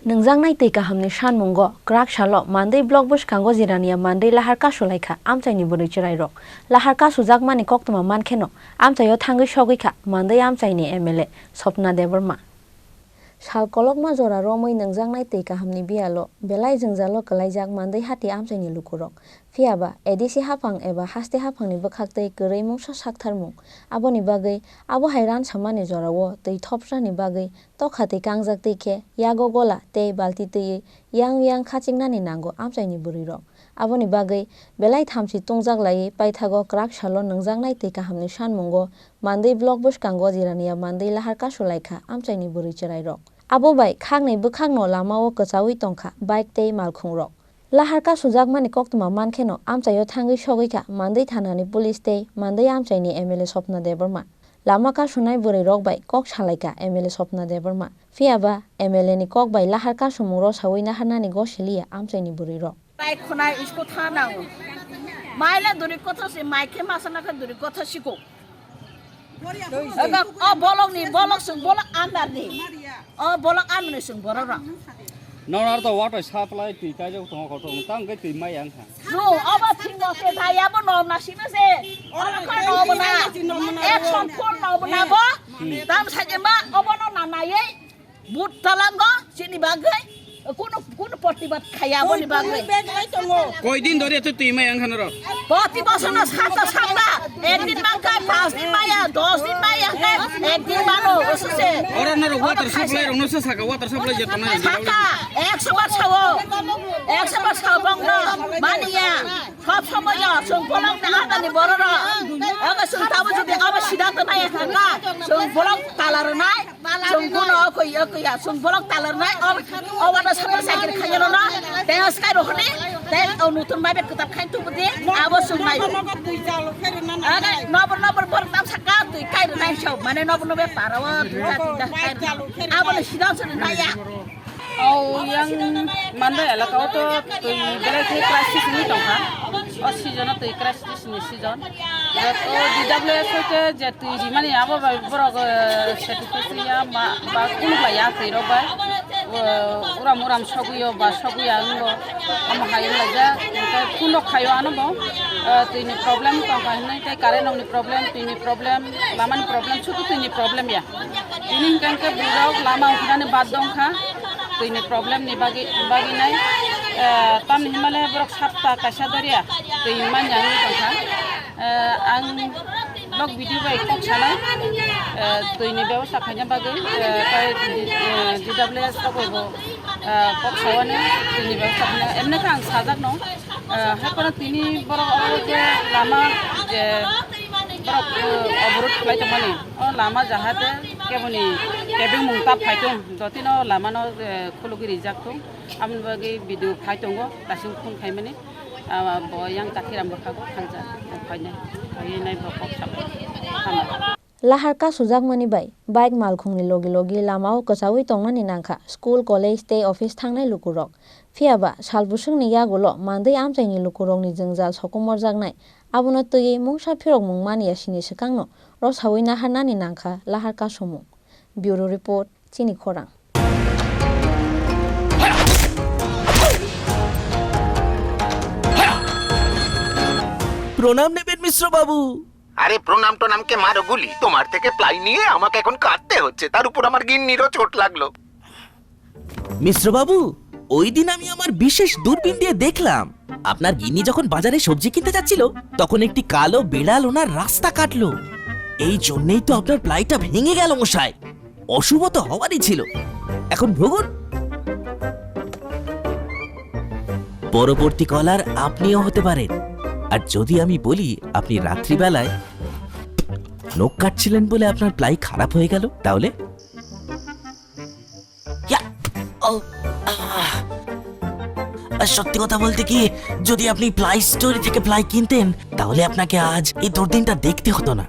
Nungjang nai tei kahamni shanmungo krak shalo mandei blog bush kango jirania mandei lahar ka sulaikha amchaini buri chirai rok lahar ka sujak mani koktuma mankheno amchayo thangai shogikha mandei amchaini MLA Swapna Debarma Shal kolokma jora romoi nungjang nai tei kahamni bialo belai jungjalo kalaijak mandei hati amchaini lukurok phiaba edisi hafang eba haste hafangni bokhaktei kwrei mungsa saktharmung aboni bagui abo hairan samani jorao tei thopsani bagui tokhatei kangjak teike yago gola tei balti tei yang khachingnani nango amchaini burirok aboni bagui belai thamsi tungjak lai paithago krak shalo nungjang nai tei kahamni shanmungo mandei blog bush kango jirania mandei lahar ka sulaikha amchaini buri chirairok abo bai khangnei bukhangno lamao kchawi tongkha bike tei malkhungrok lahar ka sujakmani koktuma mankheno amchayo thangai shogikha mandei thanani police tei mandei amchaini MLA Swapna Debarma lama ka sunai buri rok bai kok salaika MLA Swapna Debarma phiaba MLA ni kok bai lahar ka sumuro sawina hanani gosilia amchaini buri rok bai khona isko thana maila duri kotha se maike masana ka duri kotha siko aga o bolok sung bolok andar ni o bolok amne sung borora Nor the water supply to Kajo Tong get in my young hand. no aba thingo se thaya bo no na sina se ora ka no bona action phone no bona bo dam sajema obo no na na ye but talango sini bagai কোনো প্রতিবাদ খাইয়াবো নি বাগৈ কয়দিন ধরে তো তুই মাই আনখান র প্রতি বছর না সাতটা একদিন মাঙ্কা 5 দিন মাইয়া 10 দিন মাইয়া একদিন মানো ওসে ওরা না ওয়াটার সাপ্লাই রনসে সাকা ওয়াটার সাপ্লাই যেত না সাকা 100 বার ছাও 100 বার ছাও বং না মানিয়া সব সময় সং বলং না আদানি বড়রা আগা সং তাবো যদি আবার সিদ্ধান্ত নাই থাকা সং বলং তালার নাই সং কোন কইয়া সং বলং তালার নাই অবাদা সামনে সাইকেল খাইলো না তেস কাই রহনে তে ও নতুন মাইবে কিতাব খাই তো বুদি আবো সং নাই আগা নবর বর তাম সাকা তুই কাই নাই সব মানে নবর পারাও দুটা তিনটা কাই আবো সিদ্ধান্ত Naiya Oh, yang mana elaka auto tu belai tu crisis ni tongka. Oh season tu crisis ni season. Oh di WS tu jatuh di mana ya? Apa berok sertifikasi ya? Ba kunu lah ya tu roba. Uram saguyo ba saguya anggo. Am hayu laja. Kunu kayu anu bo. Tu ini problem tongka ni. Tapi karen ni problem, tu ini problem. Lama ni problem, cukup tu ini problem ya. Ini kan ke berok lama ukira ni bad dongka. तो इन्हें problem नहीं बागी नहीं तम हिमालय बरक साप्ता कैसा दरिया तो इमान जाने तो था आंग लोग वीडियो पे एक चला तो इन्हें व्यवस्था खाने बागी पर GWS का कोई वो पक सावने तो इन्हें व्यवस्था खाने एमने का अंग साजक नो है पर तीनी बरक और के लामा बरक अवरोध फ्लाइट मनी और लामा जहाज़ के बनी केबिन मुंगता फाइटों दो तीन और लामा नो खुलुगी जातो आमन बागी वीडियो फाइटों को तासिम खून खाइमने yang takhiram bakago khanja फाइने नहीं बकक सब lahar ka sujakmani bai bike malkhungni logi lamao kachawi tongmani nangkha school college tei office thangnai lukurok phiaba salbusungni yagulo mandei amchaini lukurokni jungjal sokomorjaknai abono tui mungsa phirok mungmani asini sikangno rosawi naharnani nangkha lahar ka somung bureau report chini khorang প্রণাম নেবেন মিশ্র বাবু আরে প্রণাম নামকে মারো গুলি তোমার থেকে ply নিয়ে আমাকে এখন কাটতে হচ্ছে তার উপর আমার গিন্নিরও চোট লাগলো মিশ্র বাবু ওই দিন আমি আমার বিশেষ দূরবীন দিয়ে দেখলাম আপনার গিন্নি যখন বাজারে সবজি কিনতে যাচ্ছিল তখন একটি কালো বিড়াল ওনার রাস্তা কাটলো এই জন্যই তো আপনার প্লাইটা ভেঙে গেল মশাই অশুভ তো হওয়ারই ছিল এখন ভোগুন পরবর্তী কলার আপনিও হতে পারেন আর যদি আমি বলি আপনি রাত্রিবেলায় নখ কাটছিলেন বলে আপনার প্লাই খারাপ হয়ে গেল তাহলে সত্যি কথা বলতে কি যদি আপনি প্লাই স্টোরি থেকে প্লাই কিনতেন তাহলে আপনাকে আজ এই দুর্দিনটা দেখতে হতো না